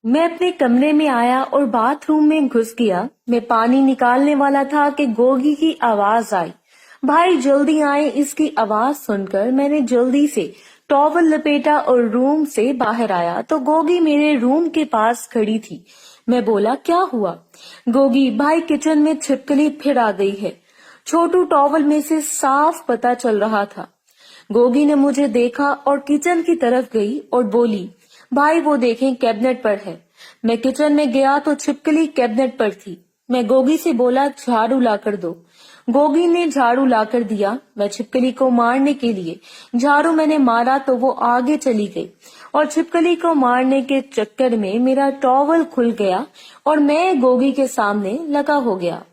मैं अपने कमरे में आया और बाथरूम में घुस गया। मैं पानी निकालने वाला था कि गोगी की आवाज आई। भाई जल्दी आए, इसकी आवाज सुनकर मैंने जल्दी से टॉवल लपेटा और रूम से बाहर आया तो गोगी मेरे रूम के पास खड़ी थी। मैं बोला, क्या हुआ? गोगी, भाई किचन में छिपकली फिर आ गई है। छोटू टॉवल में से साफ पता चल रहा था। गोगी ने मुझे देखा और किचन की तरफ गई और बोली, भाई वो देखें, कैबिनेट पर है। मैं किचन में गया तो छिपकली कैबिनेट पर थी। मैं गोगी से बोला, झाड़ू लाकर दो। गोगी ने झाड़ू लाकर दिया। मैं छिपकली को मारने के लिए झाड़ू मैंने मारा तो वो आगे चली गई और छिपकली को मारने के चक्कर में मेरा टॉवल खुल गया और मैं गोगी के सामने लगा हो गया।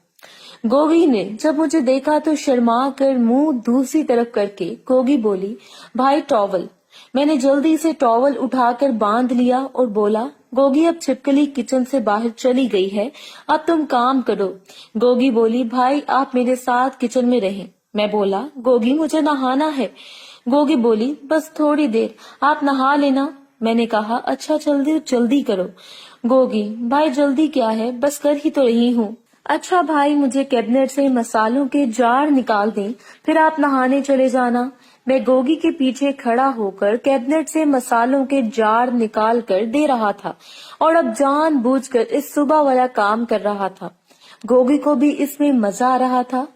गोगी ने जब मुझे देखा तो शर्मा कर मुंह दूसरी तरफ करके गोगी बोली, भाई टॉवल। मैंने जल्दी से टॉवल उठाकर बांध लिया और बोला, गोगी अब छिपकली किचन से बाहर चली गई है, अब तुम काम करो। गोगी बोली, भाई आप मेरे साथ किचन में रहें। मैं बोला, गोगी मुझे नहाना है। गोगी बोली, बस थोड़ी देर, आप नहा लेना। मैंने कहा, अच्छा जल्दी जल्दी करो। गोगी, भाई जल्दी क्या है, बस कर ही तो रही हूँ। अच्छा भाई, मुझे कैबिनेट से मसालों के जार निकाल दें, फिर आप नहाने चले जाना। मैं गोगी के पीछे खड़ा होकर कैबिनेट से मसालों के जार निकाल कर दे रहा था और अब जानबूझकर इस सुबह वाला काम कर रहा था। गोगी को भी इसमें मजा आ रहा था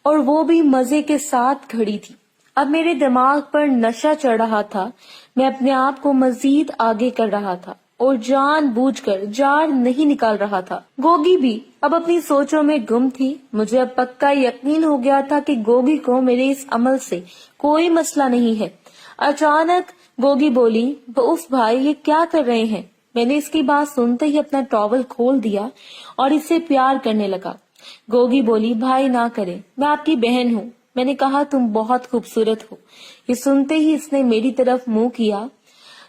और वो भी मजे के साथ खड़ी थी। अब मेरे दिमाग पर नशा चढ़ रहा था। मैं अपने आप को मजीद आगे कर रहा था और जानबूझकर जार नहीं निकाल रहा था। गोगी भी अब अपनी सोचों में गुम थी। मुझे अब पक्का यकीन हो गया था कि गोगी को मेरे इस अमल से कोई मसला नहीं है। अचानक गोगी बोली, उफ भाई, ये क्या कर रहे हैं? मैंने इसकी बात सुनते ही अपना टॉवल खोल दिया और इससे प्यार करने लगा। गोगी बोली, भाई ना करे, मैं आपकी बहन हूँ। मैंने कहा, तुम बहुत खूबसूरत हो। ये सुनते ही इसने मेरी तरफ मुंह किया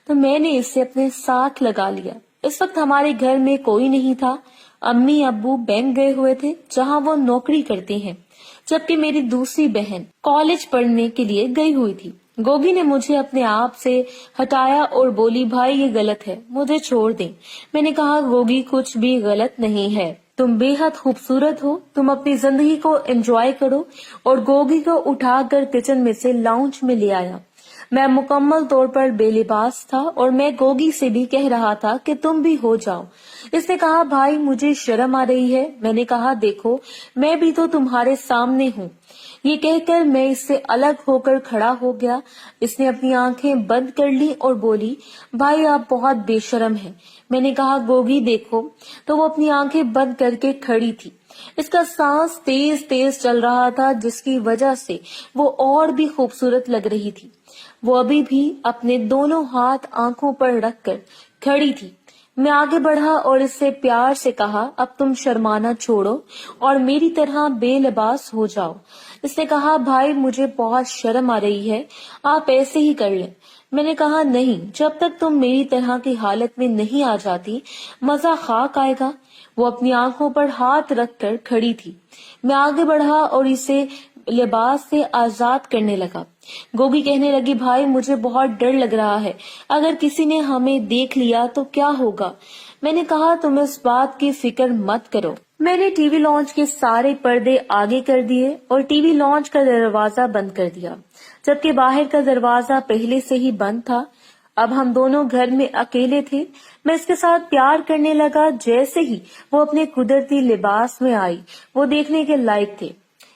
तो मैंने इसे अपने साथ लगा लिया। इस वक्त हमारे घर में कोई नहीं था। अम्मी अब्बू बैंक गए हुए थे जहां वो नौकरी करती हैं, जबकि मेरी दूसरी बहन कॉलेज पढ़ने के लिए गई हुई थी। गोगी ने मुझे अपने आप से हटाया और बोली, भाई ये गलत है, मुझे छोड़ दें। मैंने कहा, गोगी कुछ भी गलत नहीं है, तुम बेहद खूबसूरत हो, तुम अपनी जिंदगी को एंजॉय करो। और गोगी को उठाकर किचन में से लाउंज में ले आया। मैं मुकम्मल तौर पर बेलिबास था और मैं गोगी से भी कह रहा था कि तुम भी हो जाओ। इसने कहा, भाई मुझे शर्म आ रही है। मैंने कहा, देखो मैं भी तो तुम्हारे सामने हूँ। ये कहकर मैं इससे अलग होकर खड़ा हो गया। इसने अपनी आंखें बंद कर ली और बोली, भाई आप बहुत बेशर्म हैं। मैंने कहा, गोगी देखो। तो वो अपनी आंखें बंद करके खड़ी थी। इसका सांस तेज तेज चल रहा था, जिसकी वजह से वो और भी खूबसूरत लग रही थी। वो अभी भी अपने दोनों हाथ आंखों पर रखकर खड़ी थी। मैं आगे बढ़ा और इससे प्यार से कहा, अब तुम शर्माना छोड़ो और मेरी तरह बेलिबास हो जाओ। इसने कहा, भाई मुझे बहुत शर्म आ रही है, आप ऐसे ही कर लें। मैंने कहा, नहीं, जब तक तुम मेरी तरह की हालत में नहीं आ जाती मजा खाक आएगा। वो अपनी आंखों पर हाथ रखकर खड़ी थी। मैं आगे बढ़ा और इसे लिबास से आजाद करने लगा। गोगी कहने लगी, भाई मुझे बहुत डर लग रहा है, अगर किसी ने हमें देख लिया तो क्या होगा? मैंने कहा, तुम इस बात की फिक्र मत करो। मैंने टीवी लॉन्च के सारे पर्दे आगे कर दिए और टीवी लॉन्च का दरवाजा बंद कर दिया, जबकि बाहर का दरवाजा पहले से ही बंद था। अब हम दोनों घर में अकेले थे। मैं इसके साथ प्यार करने लगा। जैसे ही वो अपने कुदरती लिबास में आई, वो देखने के लायक थे।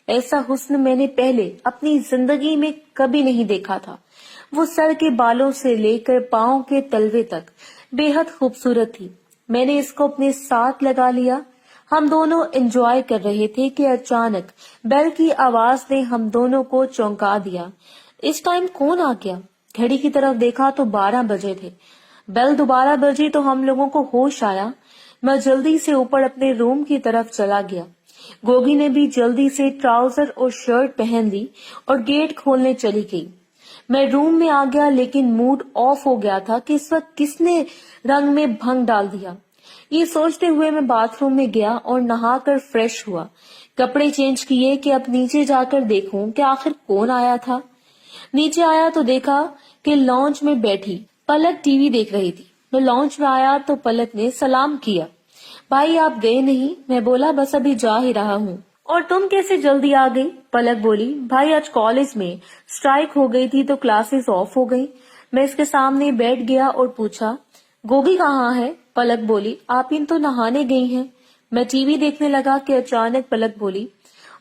ऐसा हुस्न मैंने पहले अपनी जिंदगी में कभी नहीं देखा था। वो सर के बालों से लेकर पांव के तलवे तक बेहद खूबसूरत थी। मैंने इसको अपने साथ लगा लिया। हम दोनों एंजॉय कर रहे थे कि अचानक बेल की आवाज ने हम दोनों को चौंका दिया। इस टाइम कौन आ गया? घड़ी की तरफ देखा तो 12 बजे थे। बेल दोबारा बजी तो हम लोगों को होश आया। मैं जल्दी से ऊपर अपने रूम की तरफ चला गया। गोगी ने भी जल्दी से ट्राउजर और शर्ट पहन ली और गेट खोलने चली गई। मैं रूम में आ गया, लेकिन मूड ऑफ हो गया था कि इस वक्त किसने रंग में भंग डाल दिया। ये सोचते हुए मैं बाथरूम में गया और नहाकर फ्रेश हुआ, कपड़े चेंज किए कि अब नीचे जाकर देखूं कि आखिर कौन आया था। नीचे आया तो देखा कि लॉन्च में बैठी पलक टीवी देख रही थी। میں لانچ میں آیا تو پلک نے سلام کیا. بھائی آپ گئے نہیں؟ میں بولا بس ابھی جا ہی رہا ہوں. اور تم کیسے جلدی آ گئی؟ پلک بولی بھائی آج کالج میں اسٹرائک ہو گئی تھی تو کلاسز آف ہو گئی. میں اس کے سامنے بیٹھ گیا اور پوچھا گوگی کہاں ہے؟ پلک بولی آپ ان تو نہانے گئی ہیں. میں ٹی وی دیکھنے لگا کہ اچانک پلک بولی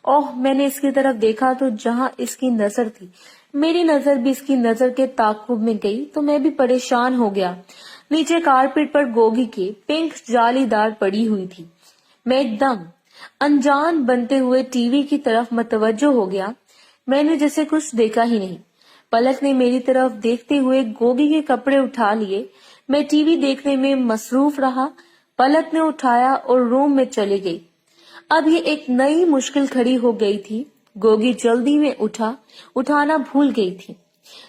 اوہ. میں نے اس کی طرف دیکھا تو جہاں اس کی نظر تھی میری نظر بھی اس کی نظر کے تعاقب میں گئی تو میں بھی پریشان ہو گیا. نیچے کارپیٹ پر گوگی کے پنک جالی دار پڑی ہوئی تھی. میں ایک دم انجان بنتے ہوئے ٹی وی کی طرف متوجہ ہو گیا. میں نے جیسے کچھ دیکھا ہی نہیں. پلک نے میری طرف دیکھتے ہوئے گوگی کے کپڑے اٹھا لیے. میں ٹی وی دیکھنے میں مصروف رہا. پلک نے اٹھایا اور روم میں چلی گئی. اب یہ ایک نئی مشکل کھڑی ہو گئی تھی. گوگی جلدی میں اٹھانا بھول گئی تھی.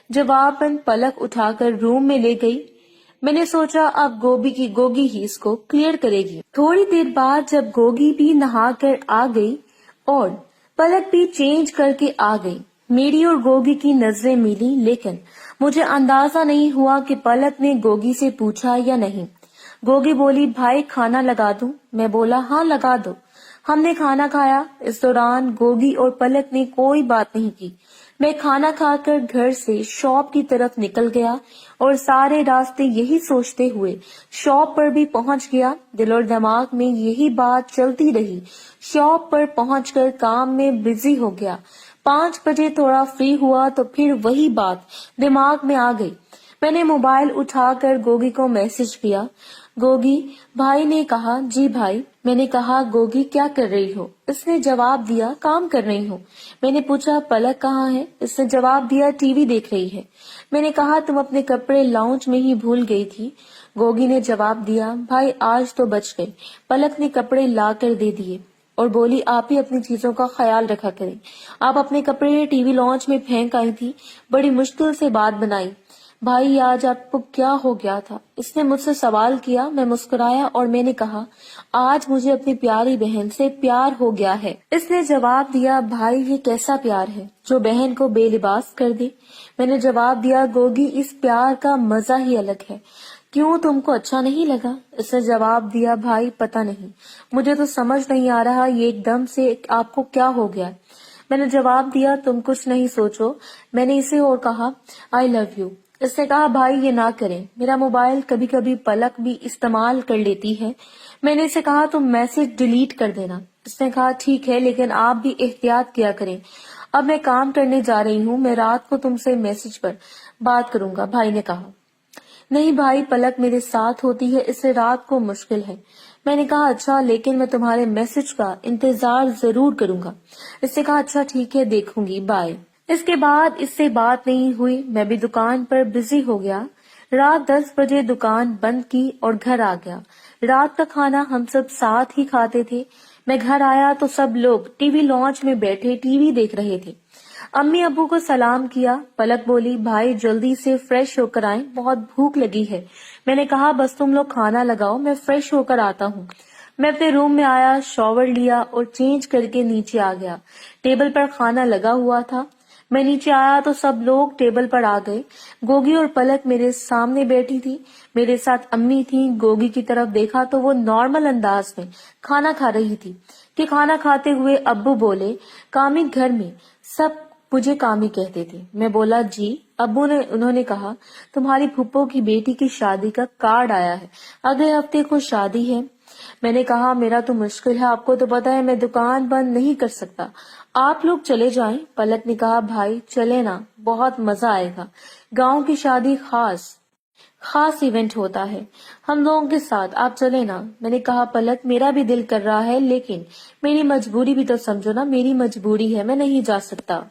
جواباً پلک اٹھا کر روم میں لے گئی. میں نے سوچا اب گوگی ہی اس کو کلیئر کرے گی. تھوڑی دیر بعد جب گوگی بھی نہا کر آ گئی اور پلک بھی چینج کر کے آ گئی میری اور گوگی کی نظریں ملی. لیکن مجھے اندازہ نہیں ہوا کہ پلک نے گوگی سے پوچھا یا نہیں. گوگی بولی بھائی کھانا لگا دوں؟ میں بولا ہاں لگا دو. ہم نے کھانا کھایا. اس دوران گوگی اور پلک نے کوئی بات نہیں کی. میں کھانا کھا کر گھر سے شاپ کی طرف نکل گیا اور سارے راستے یہی سوچتے ہوئے شاپ پر بھی پہنچ گیا. دل اور دماغ میں یہی بات چلتی رہی. شاپ پر پہنچ کر کام میں بزی ہو گیا. 5 بجے تھوڑا فری ہوا تو پھر وہی بات دماغ میں آ گئی. میں نے موبائل اٹھا کر گوگی کو میسج کیا. گوگی بھائی نے کہا جی بھائی. میں نے کہا گوگی کیا کر رہی ہو؟ اس نے جواب دیا کام کر رہی ہوں. میں نے پوچھا پلک کہاں ہے؟ اس نے جواب دیا ٹی وی دیکھ رہی ہے. میں نے کہا تم اپنے کپڑے لاؤنج میں ہی بھول گئی تھی. گوگی نے جواب دیا بھائی آج تو بچ گئے. پلک نے کپڑے لا کر دے دیے اور بولی آپ ہی اپنی چیزوں کا خیال رکھا کریں. آپ اپنے کپڑے ٹی وی لاؤنج میں پھینک آئی تھی. بڑی مشکل سے بات بنائی. بھائی آج آپ کو کیا ہو گیا تھا؟ اس نے مجھ سے سوال کیا. میں مسکرایا اور میں نے کہا آج مجھے اپنی پیاری بہن سے پیار ہو گیا ہے. اس نے جواب دیا بھائی یہ کیسا پیار ہے جو بہن کو بے لباس کر دے؟ میں نے جواب دیا گوگی اس پیار کا مزہ ہی الگ ہے. کیوں تم کو اچھا نہیں لگا؟ اس نے جواب دیا بھائی پتہ نہیں مجھے تو سمجھ نہیں آ رہا یہ ایک دم سے آپ کو کیا ہو گیا. میں نے جواب دیا تم کچھ نہیں سوچو. میں نے اسے اور کہا آئی لو یو. اس نے کہا بھائی یہ نہ کریں میرا موبائل کبھی کبھی پلک بھی استعمال کر لیتی ہے. میں نے اسے کہا تم میسج ڈیلیٹ کر دینا. اس نے کہا ٹھیک ہے لیکن آپ بھی احتیاط کیا کریں. اب میں کام کرنے جا رہی ہوں. میں رات کو تم سے میسج پر بات کروں گا. بھائی نے کہا نہیں بھائی پلک میرے ساتھ ہوتی ہے اس سے رات کو مشکل ہے. میں نے کہا اچھا لیکن میں تمہارے میسج کا انتظار ضرور کروں گا. اس نے کہا اچھا ٹھیک ہے دیکھوں گی بائے. اس کے بعد اس سے بات نہیں ہوئی. میں بھی دکان پر بزی ہو گیا. رات 10 بجے دکان بند کی اور گھر آ گیا. رات کا کھانا ہم سب ساتھ ہی کھاتے تھے. میں گھر آیا تو سب لوگ ٹی وی لانچ میں بیٹھے ٹی وی دیکھ رہے تھے. امی ابو کو سلام کیا. پلک بولی بھائی جلدی سے فریش ہو کر آئیں بہت بھوک لگی ہے. میں نے کہا بس تم لوگ کھانا لگاؤ میں فریش ہو کر آتا ہوں. میں اپنے روم میں آیا شاور لیا اور چینج کر کے نیچے آ گیا. ٹیبل پر کھانا لگا ہوا تھا. میں نیچے آیا تو سب لوگ ٹیبل پر آ گئے. گوگی اور پلک میرے سامنے بیٹھی تھی. میرے ساتھ امی تھی. گوگی کی طرف دیکھا تو وہ نارمل انداز میں کھانا کھا رہی تھی کہ کھانا کھاتے ہوئے ابو بولے کامی گھر میں سب مجھے کامی کہتے تھے. میں بولا جی. انہوں نے کہا تمہاری پھپھو کی بیٹی کی شادی کا کارڈ آیا ہے اگلے ہفتے کو شادی ہے. میں نے کہا میرا تو مشکل ہے آپ کو تو پتا ہے میں دکان بند نہیں کر سکتا. آپ لوگ چلے جائیں. پلک نے کہا بھائی چلے نا بہت مزہ آئے گا. گاؤں کی شادی خاص ایونٹ ہوتا ہے ہم لوگوں کے ساتھ آپ چلے نا. میں نے کہا پلک میرا بھی دل کر رہا ہے لیکن میری مجبوری بھی تو سمجھو نا. میری مجبوری ہے میں نہیں جا سکتا.